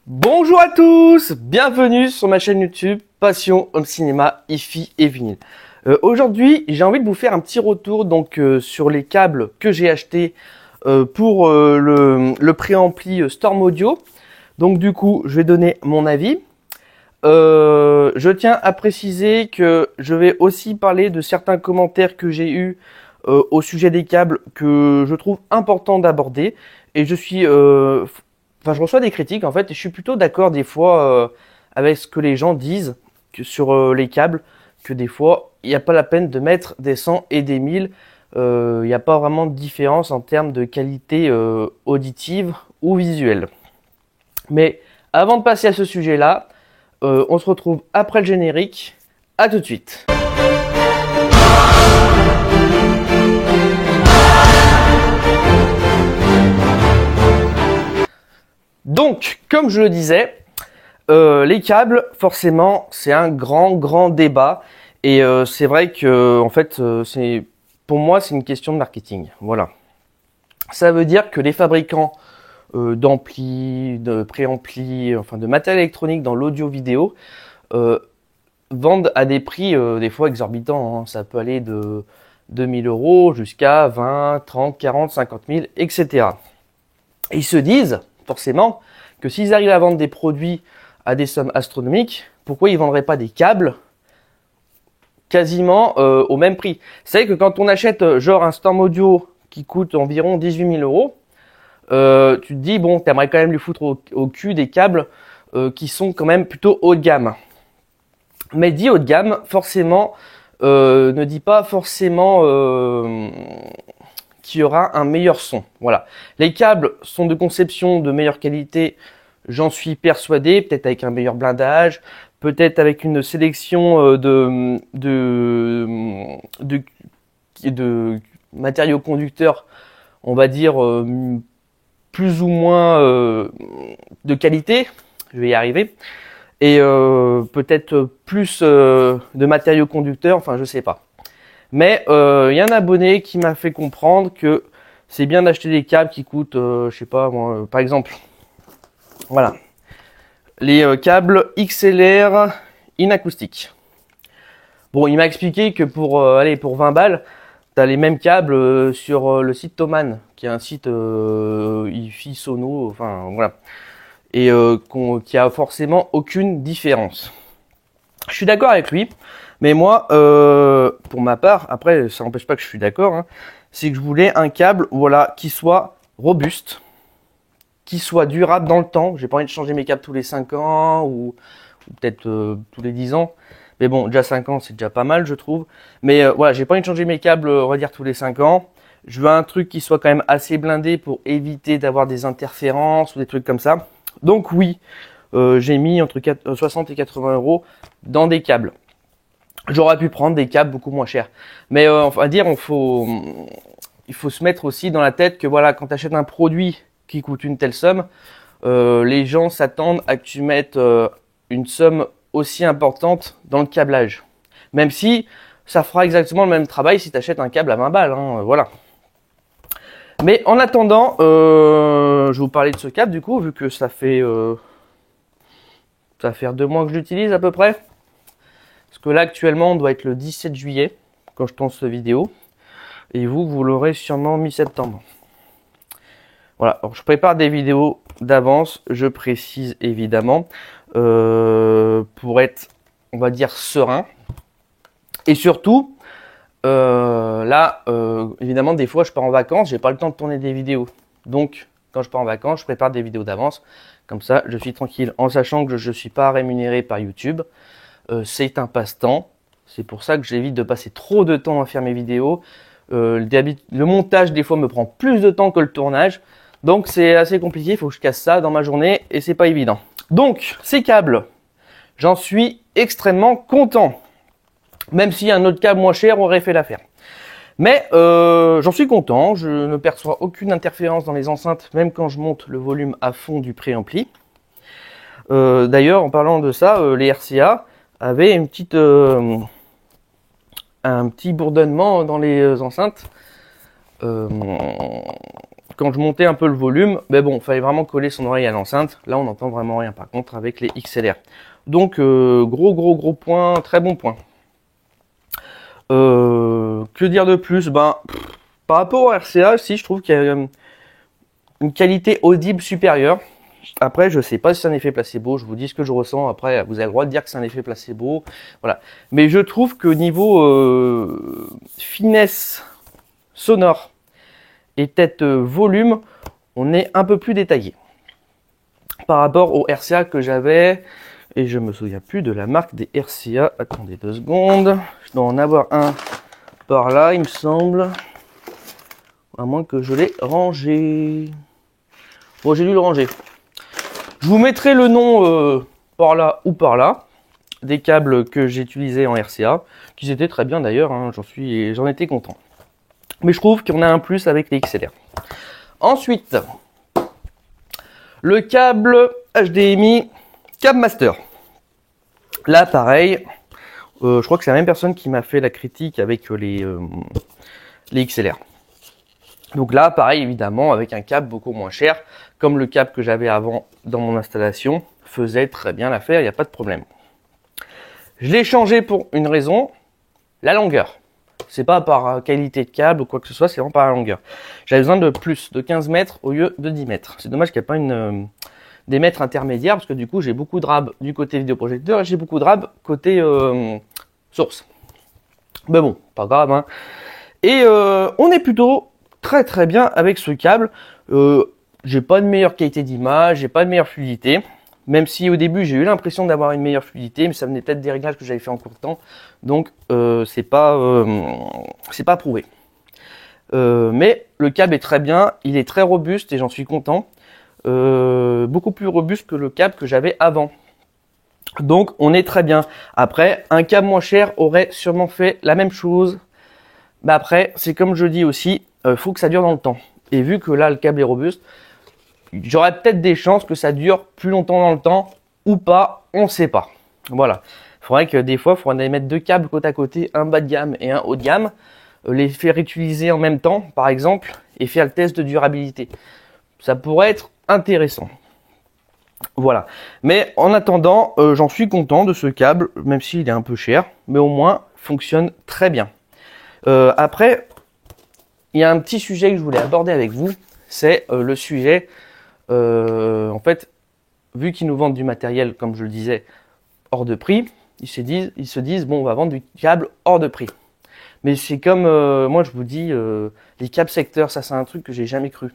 Bonjour à tous, bienvenue sur ma chaîne YouTube Passion Home Cinéma, Hi-Fi et Vinyle. Aujourd'hui, j'ai envie de vous faire un petit retour sur les câbles que j'ai achetés pour le préampli Storm Audio. Donc du coup, je vais donner mon avis. Je tiens à préciser que je vais aussi parler de certains commentaires que j'ai eus au sujet des câbles que je trouve important d'aborder. Et je reçois des critiques en fait, et je suis plutôt d'accord des fois avec ce que les gens disent sur les câbles, que des fois, il n'y a pas la peine de mettre des 100 et des 1000. Il n'y a pas vraiment de différence en termes de qualité auditive ou visuelle. Mais avant de passer à ce sujet-là, on se retrouve après le générique. À tout de suite. Donc, comme je le disais, les câbles, forcément, c'est un grand débat. Et c'est vrai que, en fait, pour moi, c'est une question de marketing. Voilà. Ça veut dire que les fabricants d'amplis, de préamplis, enfin de matériel électronique dans l'audio-vidéo vendent à des prix des fois exorbitants. Hein. Ça peut aller de 2000 € jusqu'à 20, 30, 40, 50 000, etc. Et ils se disent, forcément, que s'ils arrivent à vendre des produits à des sommes astronomiques, pourquoi ils ne vendraient pas des câbles quasiment au même prix? C'est vrai que quand on achète genre un Storm Audio qui coûte environ 18 000 €, tu te dis, bon, t'aimerais quand même lui foutre au cul des câbles qui sont quand même plutôt haut de gamme. Mais dit haut de gamme, forcément, ne dit pas forcément qu'il y aura un meilleur son. Voilà. Les câbles sont de conception de meilleure qualité, j'en suis persuadé, peut-être avec un meilleur blindage, peut-être avec une sélection de matériaux conducteurs, on va dire, plus ou moins de qualité, je vais y arriver, et peut-être plus de matériaux conducteurs, enfin je sais pas. Mais il y a un abonné qui m'a fait comprendre que c'est bien d'acheter des câbles qui coûtent, je sais pas moi, par exemple, voilà, les câbles XLR inacoustiques. Bon, il m'a expliqué que pour 20 balles, tu as les mêmes câbles sur le site Thomann, qui est un site Hi-Fi Sono, enfin voilà, et qui a forcément aucune différence. Je suis d'accord avec lui, mais moi, pour ma part, après ça n'empêche pas que je suis d'accord, hein, c'est que je voulais un câble, voilà, qui soit robuste, qui soit durable dans le temps. J'ai pas envie de changer mes câbles tous les 5 ans ou peut-être tous les 10 ans. Mais bon, déjà 5 ans, c'est déjà pas mal, je trouve. Mais voilà, j'ai pas envie de changer mes câbles, on va dire, tous les 5 ans. Je veux un truc qui soit quand même assez blindé pour éviter d'avoir des interférences ou des trucs comme ça. Donc oui, j'ai mis entre 60 et 80 € dans des câbles. J'aurais pu prendre des câbles beaucoup moins chers. Mais on va dire, il faut se mettre aussi dans la tête que voilà, quand tu achètes un produit qui coûte une telle somme, les gens s'attendent à que tu mettes une somme aussi importante dans le câblage. Même si ça fera exactement le même travail si tu achètes un câble à 20 balles. Hein, voilà. Mais en attendant, je vais vous parler de ce câble du coup, vu que ça fait 2 mois que je l'utilise à peu près. Parce que là actuellement on doit être le 17 juillet quand je tourne cette vidéo. Et vous l'aurez sûrement mi-septembre. Voilà, alors je prépare des vidéos d'avance, je précise évidemment, pour être, on va dire, serein. Et surtout, évidemment, des fois je pars en vacances, j'ai pas le temps de tourner des vidéos. Donc, quand je pars en vacances, je prépare des vidéos d'avance. Comme ça, je suis tranquille, en sachant que je ne suis pas rémunéré par YouTube. C'est un passe-temps. C'est pour ça que j'évite de passer trop de temps à faire mes vidéos. Le montage, des fois, me prend plus de temps que le tournage. Donc c'est assez compliqué, il faut que je casse ça dans ma journée et c'est pas évident. Donc ces câbles, j'en suis extrêmement content. Même si un autre câble moins cher aurait fait l'affaire. Mais j'en suis content, je ne perçois aucune interférence dans les enceintes, même quand je monte le volume à fond du préampli. D'ailleurs, en parlant de ça, les RCA avaient un petit bourdonnement dans les enceintes. quand je montais un peu le volume, mais bon, il fallait vraiment coller son oreille à l'enceinte. Là, on n'entend vraiment rien par contre avec les XLR. Donc, gros point, très bon point. Que dire de plus? Ben, par rapport au RCA, si je trouve qu'il y a une qualité audible supérieure. Après, je sais pas si c'est un effet placebo, je vous dis ce que je ressens. Après, vous avez le droit de dire que c'est un effet placebo. Voilà. Mais je trouve que niveau finesse sonore et peut-être volume, on est un peu plus détaillé. Par rapport au RCA que j'avais, et je me souviens plus de la marque des RCA. Attendez 2 secondes. Je dois en avoir un par là, il me semble. À moins que je l'ai rangé. Bon, j'ai dû le ranger. Je vous mettrai le nom par là ou par là des câbles que j'ai utilisés en RCA, qui étaient très bien d'ailleurs, hein, j'en étais content. Mais je trouve qu'on a un plus avec les XLR. Ensuite, le câble HDMI Câble Master. Là, pareil, je crois que c'est la même personne qui m'a fait la critique avec les XLR. Donc là, pareil, évidemment, avec un câble beaucoup moins cher, comme le câble que j'avais avant dans mon installation, faisait très bien l'affaire, il n'y a pas de problème. Je l'ai changé pour une raison, la longueur. C'est pas par qualité de câble ou quoi que ce soit, c'est vraiment par la longueur. J'avais besoin de plus, de 15 mètres au lieu de 10 mètres. C'est dommage qu'il n'y ait pas des mètres intermédiaires, parce que du coup, j'ai beaucoup de rab du côté vidéoprojecteur et j'ai beaucoup de rab côté source. Mais bon, pas grave, hein. Et on est plutôt très bien avec ce câble. J'ai pas de meilleure qualité d'image, j'ai pas de meilleure fluidité, même si au début j'ai eu l'impression d'avoir une meilleure fluidité, mais ça venait peut-être des réglages que j'avais fait en court temps, donc c'est pas prouvé. Mais le câble est très bien, il est très robuste et j'en suis content, beaucoup plus robuste que le câble que j'avais avant. Donc on est très bien. Après, un câble moins cher aurait sûrement fait la même chose. Mais après, c'est comme je dis aussi, faut que ça dure dans le temps. Et vu que là, le câble est robuste, j'aurais peut-être des chances que ça dure plus longtemps dans le temps ou pas, on ne sait pas. Voilà. Il faudrait que des fois, il faudrait mettre 2 câbles côte à côté, un bas de gamme et un haut de gamme, les faire utiliser en même temps, par exemple, et faire le test de durabilité. Ça pourrait être intéressant. Voilà. Mais en attendant, j'en suis content de ce câble, même s'il est un peu cher, mais au moins, fonctionne très bien. Après, il y a un petit sujet que je voulais aborder avec vous, c'est le sujet, en fait, vu qu'ils nous vendent du matériel, comme je le disais, hors de prix, ils se disent, bon, on va vendre du câble hors de prix. Mais c'est comme, moi je vous dis, les câbles secteurs, ça c'est un truc que j'ai jamais cru.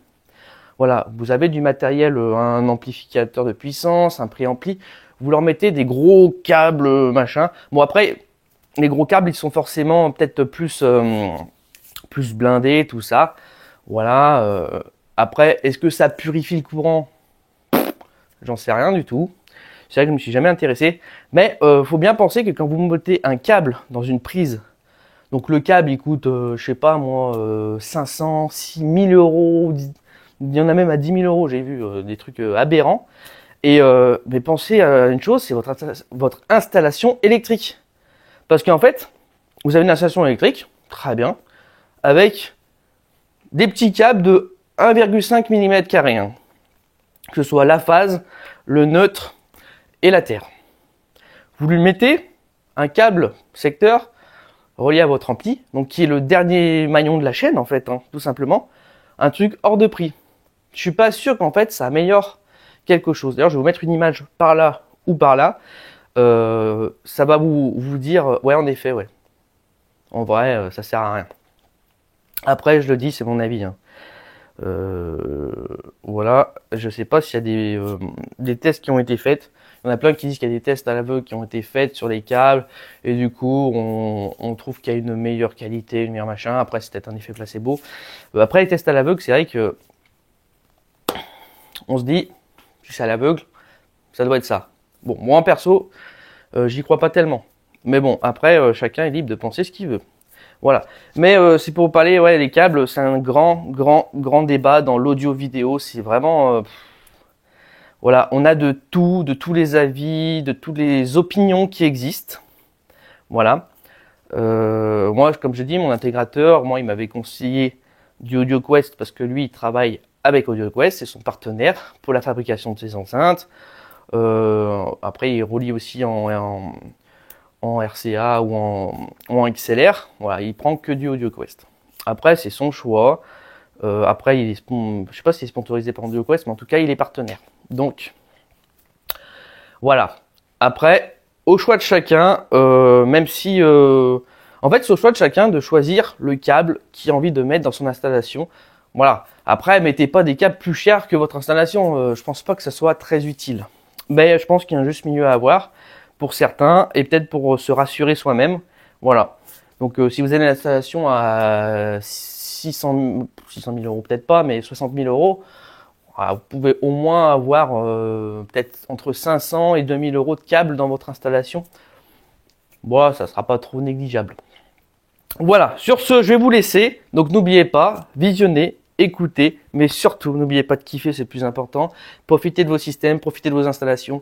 Voilà, vous avez du matériel, un amplificateur de puissance, un préampli, vous leur mettez des gros câbles, machin. Bon après, les gros câbles, ils sont forcément peut-être plus blindés, tout ça. Voilà. Après, est-ce que ça purifie le courant? J'en sais rien du tout. C'est vrai que je me suis jamais intéressé. Mais faut bien penser que quand vous mettez un câble dans une prise, donc le câble il coûte, je sais pas moi, 500, 6000 euros. Il y en a même à 10 000 euros. J'ai vu des trucs aberrants. Et mais pensez à une chose, c'est votre installation électrique. Parce qu'en fait, vous avez une installation électrique, très bien, avec des petits câbles de 1,5 mm², hein, que ce soit la phase, le neutre et la terre. Vous lui mettez un câble secteur relié à votre ampli, donc qui est le dernier maillon de la chaîne en fait, hein, tout simplement, un truc hors de prix. Je suis pas sûr qu'en fait ça améliore quelque chose. D'ailleurs, je vais vous mettre une image par là ou par là. Ça va vous dire, ouais, en effet, ouais. En vrai, ça sert à rien. Après, je le dis, c'est mon avis. Hein. Voilà, je sais pas s'il y a des tests qui ont été faits. Il y en a plein qui disent qu'il y a des tests à l'aveugle qui ont été faits sur les câbles et du coup, on trouve qu'il y a une meilleure qualité, une meilleure machin. Après, c'est peut-être un effet placebo. Après, les tests à l'aveugle, c'est vrai que on se dit, si c'est à l'aveugle, ça doit être ça. Bon, moi en perso, j'y crois pas tellement. Mais bon, après, chacun est libre de penser ce qu'il veut. Voilà. Mais c'est pour parler, ouais, les câbles, c'est un grand débat dans l'audio vidéo. C'est vraiment, voilà, on a de tout, de tous les avis, de toutes les opinions qui existent. Voilà. Moi, comme je dis, mon intégrateur, moi, il m'avait conseillé du AudioQuest parce que lui, il travaille avec AudioQuest, c'est son partenaire pour la fabrication de ses enceintes. Après, il relie aussi en RCA ou en XLR. Voilà, il prend que du AudioQuest. Après, c'est son choix. Après, je sais pas s'il est sponsorisé par AudioQuest, mais en tout cas, il est partenaire. Donc, voilà. Après, au choix de chacun, même si... en fait, c'est au choix de chacun de choisir le câble qu'il a envie de mettre dans son installation. Voilà. Après, mettez pas des câbles plus chers que votre installation. Je pense pas que ça soit très utile. Mais je pense qu'il y a un juste milieu à avoir pour certains et peut-être pour se rassurer soi-même. Voilà. Donc, si vous avez une installation à 600 000 euros, peut-être pas, mais 60 000 euros, vous pouvez au moins avoir peut-être entre 500 et 2000 euros de câbles dans votre installation. Bon, ça sera pas trop négligeable. Voilà, sur ce, je vais vous laisser. Donc n'oubliez pas, visionnez, écoutez, mais surtout, n'oubliez pas de kiffer, c'est le plus important. Profitez de vos systèmes, profitez de vos installations.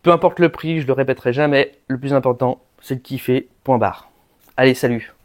Peu importe le prix, je le répéterai jamais, le plus important, c'est de kiffer, point barre. Allez, salut!